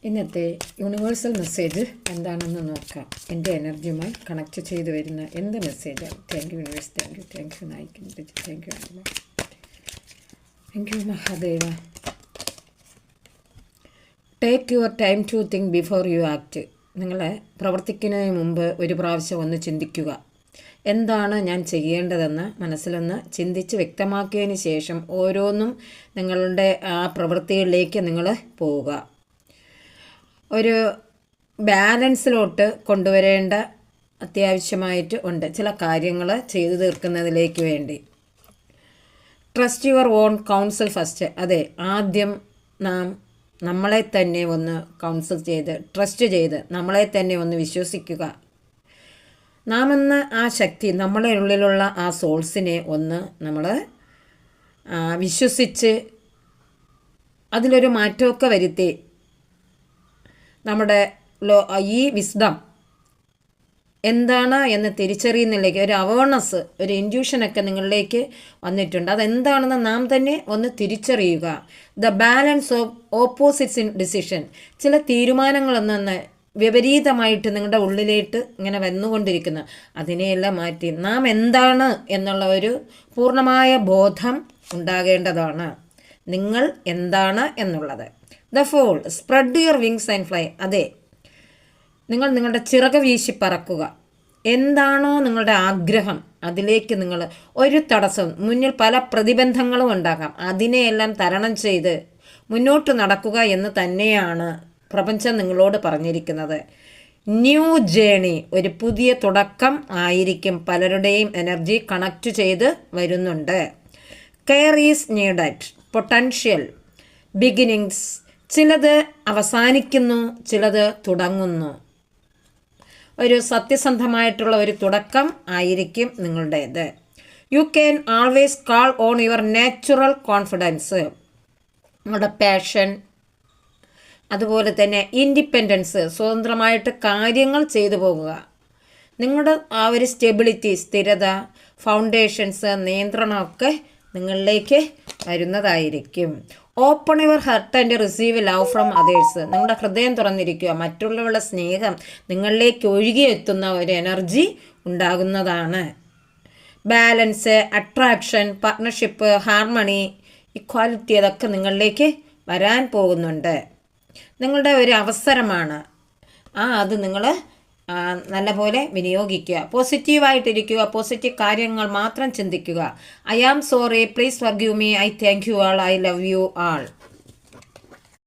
ഇന്നത്തെ universal message എന്താണെന്ന് നോക്കാം. എൻ്റെ എനർജിയുമായി കണക്ട് ചെയ്ത് വരുന്ന എന്ത് മെസ്സേജാണ്? Thank you universe, thank you നായിക്കും, താങ്ക് യു അമ്മ, thank you Mahadeva. Take your time to think before you act. നിങ്ങൾ പ്രവർത്തിക്കുന്നതിന് മുമ്പ് ഒരു പ്രാവശ്യം ഒന്ന് ചിന്തിക്കുക. എന്താണ് ഞാൻ ചെയ്യേണ്ടതെന്ന് മനസ്സിലൊന്ന് ചിന്തിച്ച് വ്യക്തമാക്കിയതിന് ശേഷം ഓരോന്നും നിങ്ങളുടെ ആ പ്രവൃത്തികളിലേക്ക് നിങ്ങൾ പോവുക. ഒരു ബാലൻസിലോട്ട് കൊണ്ടുവരേണ്ട അത്യാവശ്യമായിട്ട് ഉണ്ട് ചില കാര്യങ്ങൾ ചെയ്തു തീർക്കുന്നതിലേക്ക് വേണ്ടി. Trust your own council first. അതെ, ആദ്യം നമ്മളെ തന്നെ ഒന്ന് കൗൺസിൽ ചെയ്ത് ട്രസ്റ്റ് ചെയ്ത് നമ്മളെ തന്നെ ഒന്ന് വിശ്വസിക്കുക. നാം എന്ന ആ ശക്തി, നമ്മുടെ ഉള്ളിലുള്ള ആ സോൾസിനെ ഒന്ന് നമ്മൾ വിശ്വസിച്ച് അതിലൊരു മാറ്റമൊക്കെ വരുത്തി നമ്മുടെ ഈ വിസ്ഡം എന്താണ് എന്ന് തിരിച്ചറിയുന്നില്ലേക്ക് ഒരു അവയർനെസ്, ഒരു ഇൻറ്റ്യൂഷനൊക്കെ നിങ്ങളിലേക്ക് വന്നിട്ടുണ്ട്. അതെന്താണെന്ന് നാം തന്നെ ഒന്ന് തിരിച്ചറിയുക. The balance of opposites in decision. ചില തീരുമാനങ്ങളൊന്നും വിപരീതമായിട്ട് നിങ്ങളുടെ ഉള്ളിലേക്ക് ഇങ്ങനെ വന്നുകൊണ്ടിരിക്കുന്നു. അതിനെയെല്ലാം മാറ്റി നാം എന്താണ് എന്നുള്ള ഒരു പൂർണ്ണമായ ബോധം ഉണ്ടാകേണ്ടതാണ്. നിങ്ങൾ എന്താണ് എന്നുള്ളത്. The fall spread your wings and fly. അതെ, നിങ്ങൾ നിങ്ങളുടെ ചിറക് വീശി പറക്കുക. എന്താണോ നിങ്ങളുടെ ആഗ്രഹം അതിലേക്ക് നിങ്ങൾ ഒരു തടസ്സം, മുന്നിൽ പല പ്രതിബന്ധങ്ങളും ഉണ്ടാകാം, അതിനെയെല്ലാം തരണം ചെയ്ത് മുന്നോട്ട് നടക്കുക എന്ന് തന്നെയാണ് പ്രപഞ്ചം നിങ്ങളോട് പറഞ്ഞിരിക്കുന്നത്. ന്യൂ ജേണി, ഒരു പുതിയ തുടക്കം ആയിരിക്കും. പലരുടെയും എനർജി കണക്റ്റ് ചെയ്ത് വരുന്നുണ്ട്. Care is needed. Potential beginnings. ചിലത് അവസാനിക്കുന്നു, ചിലത് തുടങ്ങുന്നു. ഒരു സത്യസന്ധമായിട്ടുള്ള ഒരു തുടക്കം ആയിരിക്കും നിങ്ങളുടേത്. You can always call on your natural confidence. നിങ്ങളുടെ പാഷൻ, അതുപോലെ തന്നെ ഇൻഡിപെൻഡൻസ്, സ്വതന്ത്രമായിട്ട് കാര്യങ്ങൾ ചെയ്തു പോകുക. നിങ്ങളുടെ ആ ഒരു സ്റ്റെബിലിറ്റി, സ്ഥിരത, ഫൗണ്ടേഷൻസ്, നിയന്ത്രണമൊക്കെ നിങ്ങളിലേക്ക് വരുന്നതായിരിക്കും. Open your hurt and receive love from others. നിങ്ങളുടെ ഹൃദയം തുറന്നിരിക്കുക. മറ്റുള്ളവരുടെ സ്നേഹം നിങ്ങളിലേക്ക് ഒഴുകിയെത്തുന്ന ഒരു എനർജി ഉണ്ടാകുന്നതാണ്. Balance, attraction, partnership, harmony, equality, അതൊക്കെ നിങ്ങളിലേക്ക് വരാൻ പോകുന്നുണ്ട്. നിങ്ങളുടെ ഒരു അവസരമാണ്. അത് നിങ്ങൾ നല്ലപോലെ വിനിയോഗിക്കുക. പോസിറ്റീവായിട്ടിരിക്കുക. പോസിറ്റീവ് കാര്യങ്ങൾ മാത്രം ചിന്തിക്കുക. I am sorry, please forgive me, I thank you all, I love you all.